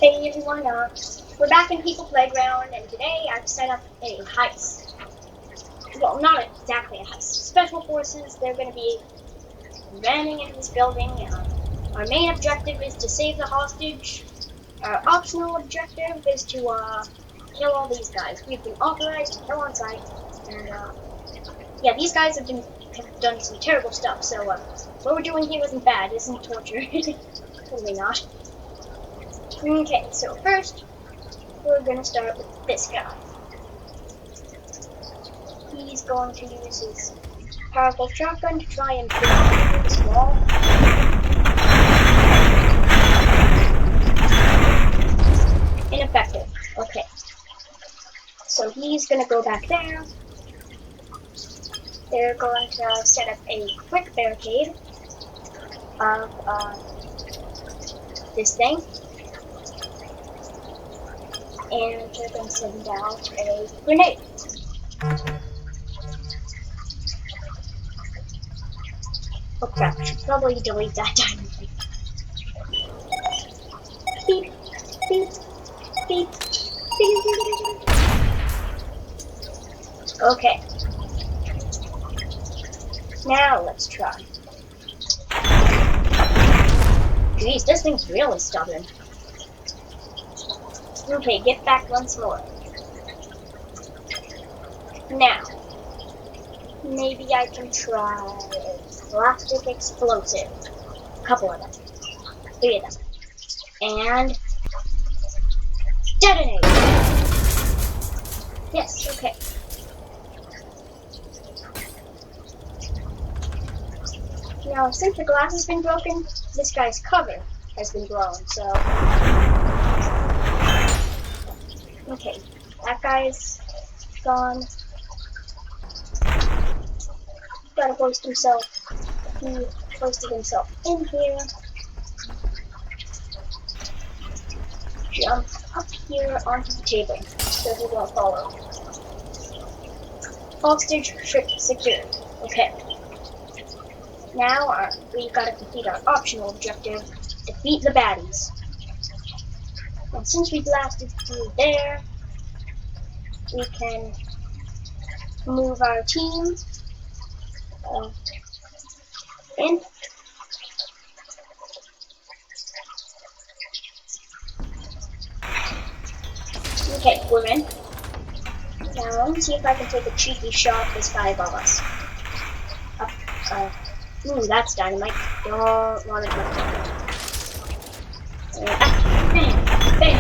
Hey everyone, we're back in People Playground, and today I've set up a heist. Well, not exactly a heist. Special forces, they're going to be ramming into this building. Our main objective is to save the hostage. Our optional objective is to kill all these guys. We've been authorized to kill on sight, and yeah, these guys have done some terrible stuff, so what we're doing here isn't bad, isn't torture. Totally not. Okay, so first, we're gonna start with this guy. He's going to use his powerful shotgun to try and break through this wall. Ineffective. Okay. So he's gonna go back there. They're going to set up a quick barricade of this thing. And they're going to send out a grenade. Oh crap, I should probably delete that diamond thing. Beep, beep, beep, beep. Okay. Now let's try. Jeez, this thing's really stubborn. Okay, get back once more. Now, maybe I can try a plastic explosive. A couple of them. 3 of them. And detonate! Yes, okay. Now, since the glass has been broken, this guy's cover has been blown, so... Okay, that guy's gone. Gotta hoist himself. He hoisted himself in here. Jump up here onto the table, so he won't follow. Hostage secured. Okay. Now we gotta complete our optional objective, defeat the baddies. And since we blasted through there, we can move our team in. Okay, we're in. Now let me see if I can take a cheeky shot at this guy above us. Ooh, that's dynamite. Don't want to touch that. Bam! Bam!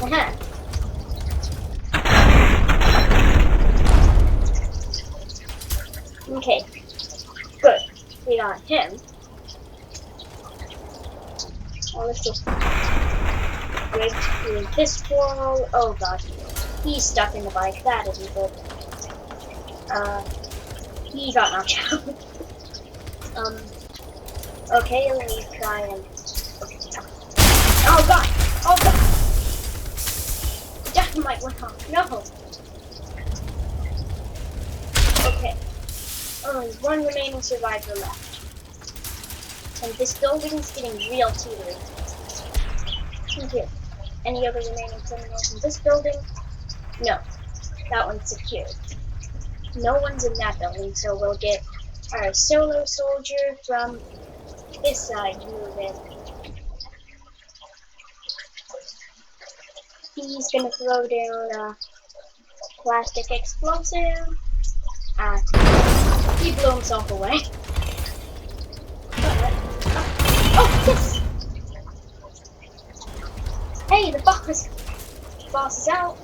Aha! Okay. Good. We got him. Now let's just break through this wall. Oh god. He's stuck in the bike. That isn't good. He got knocked out. Okay, let me try and... Okay. Oh god! Oh god! The dynamite went off. No! Okay. Only one remaining survivor left. And this building's getting real teetering. Okay. Any other remaining criminals in this building? No. That one's secured. No one's in that building, so we'll get our solo soldier from this side move in. He's gonna throw down a plastic explosive. He blew himself away. Oh, yes! Hey, the boss! The boss is out.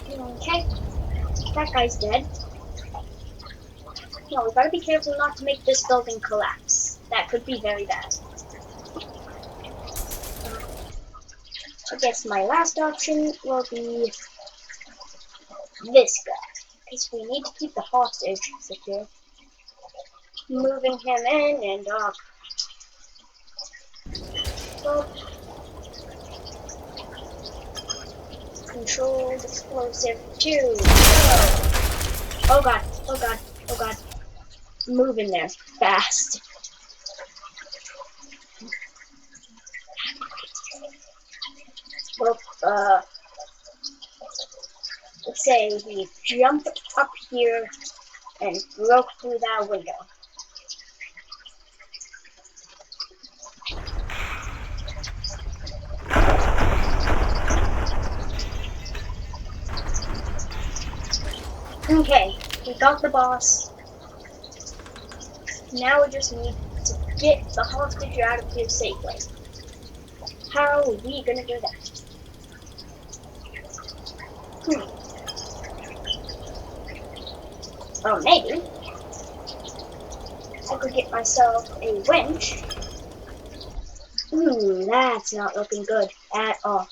Okay. That guy's dead. No, we gotta be careful not to make this building collapse. That could be very bad. I guess my last option will be this guy. Because we need to keep the hostage secure. Moving him in and up. Controlled explosive 2. Oh god, oh god, oh god. Move in there, fast. let's say we jumped up here and broke through that window. Okay, we got the boss. Now we just need to get the hostage out of here safely. How are we gonna do that? Oh, maybe I could get myself a winch. That's not looking good at all.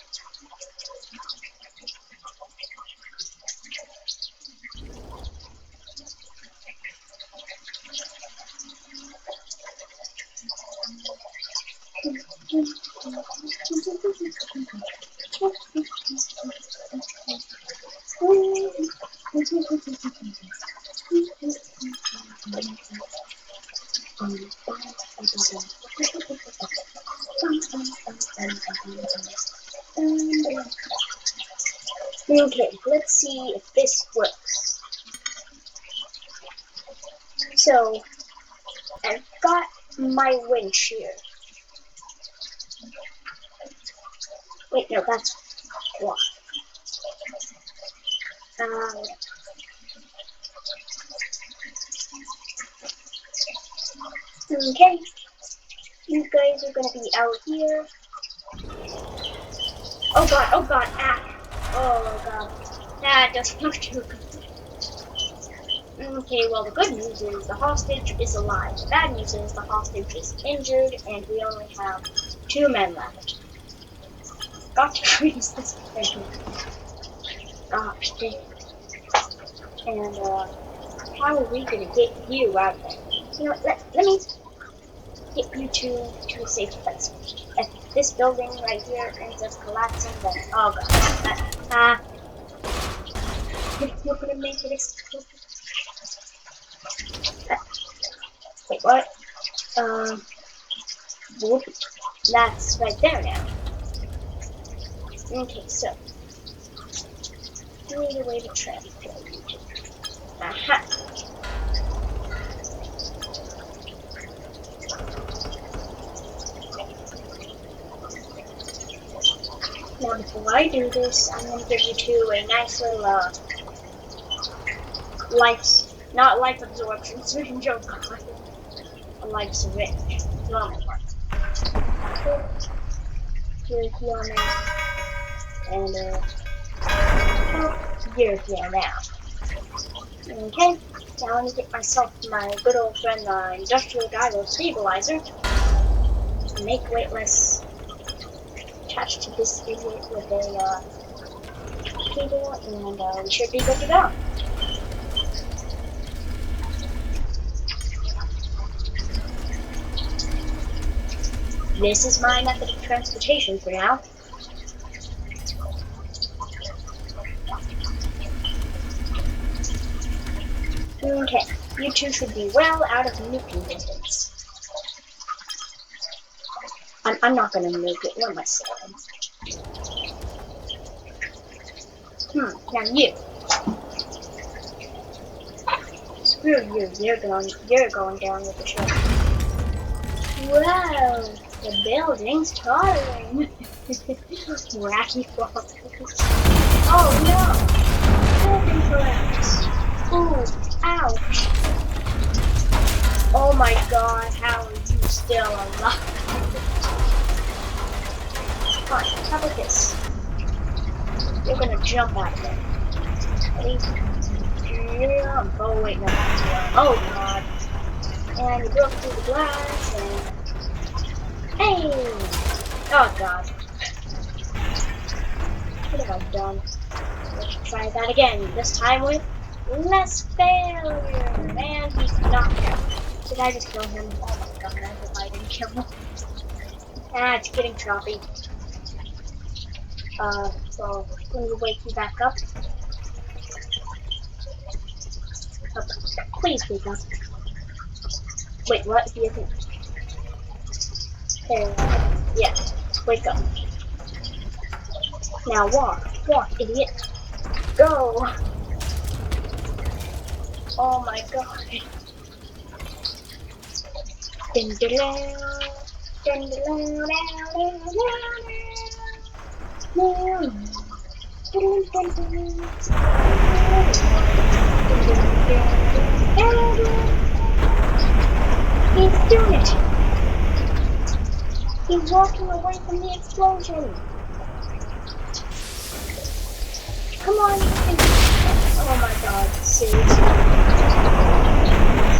Okay, let's see if this works. So, I've got my winch here. Wait, no, that's what. Okay, you guys are gonna be out here. Oh god, ah! Oh god, that doesn't look too good. Okay, well the good news is the hostage is alive. The bad news is the hostage is injured and we only have 2 men left. Got to freeze this thing. Gosh dang. And how are we gonna get you out of there? You know, let me get you to a safe place. If this building right here ends up collapsing, then oh god, we're gonna make it explode. Wait, what? Whoop. That's right there now. Okay, so we need a way to transport you to. Aha. Now before I do this, I'm gonna give you two a nice little not life absorption, so we can jump on a life syringe. Normal one. You're here now. And you're here now. Okay, now let me get myself my good old friend industrial gyro stabilizer. Make weightless. Attached to this idiot with a cable, and we should be good to go. This is my method of transportation for now. Okay, you two should be well out of nuking distance. I'm not gonna nuke it, what am I saying? Now you. Screw you, you're going down with the ship. Whoa, the building's tottering. Wacky fall. Oh no! Building collapsed. Ooh, ouch. Oh my god, how are you still alive? Fine, how about this? You're gonna jump out of there. Ready? Jump. Oh wait, no, that's one. Oh god. And you broke through the glass, and... Hey! Oh god. What have I done? Let's try that again, this time with less failure! And he's knocked out. Did I just kill him? Oh my god, I hope I didn't kill him. It's getting choppy. So let me wake you back up. Please wake up. Wait, what? Do you think? Yeah, wake up. Now walk, walk, idiot. Go. Oh my god. Dun, dun, dun, dun, dun, dun, dun, dun, He's doing it! He's walking away from the explosion! Come on, you can... Oh my god, seriously.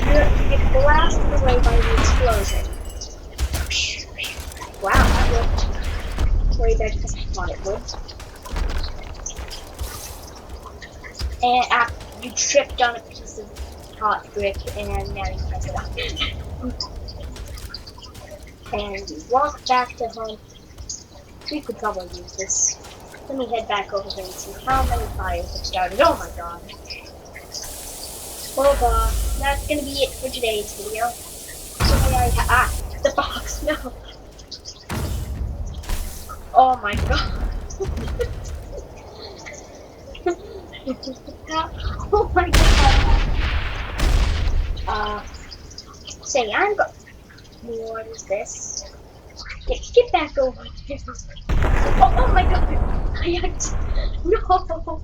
You get blasted away by the explosion. Wow, that looked way better than I thought it would. And after you tripped on a piece of hot brick, and now you mess it up. And you walk back to home. We could probably use this. Let me head back over here and see how many fires have started. Oh my god. Well, that's gonna be it for today's video. The box, no. Oh my god. Oh my god. Say, I'm go- What is this? Get back over here. Oh my god. I had to... No.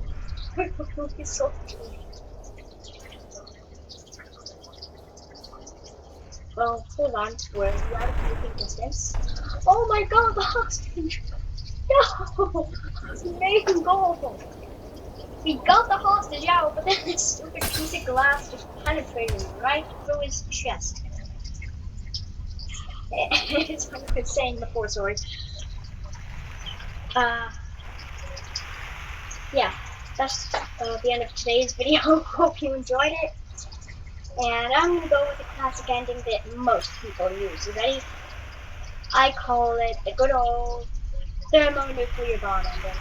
It's so cute. Well, hold on. We're out of moving distance. Oh my god, the hostage! No! Main goal! We got the hostage out, but then this stupid piece of glass just penetrated right through his chest. It's what I was saying before, sorry. Yeah, that's the end of today's video. Hope you enjoyed it. And I'm gonna go with the classic ending that most people use. You ready? I call it the good old thermonuclear bomb ending.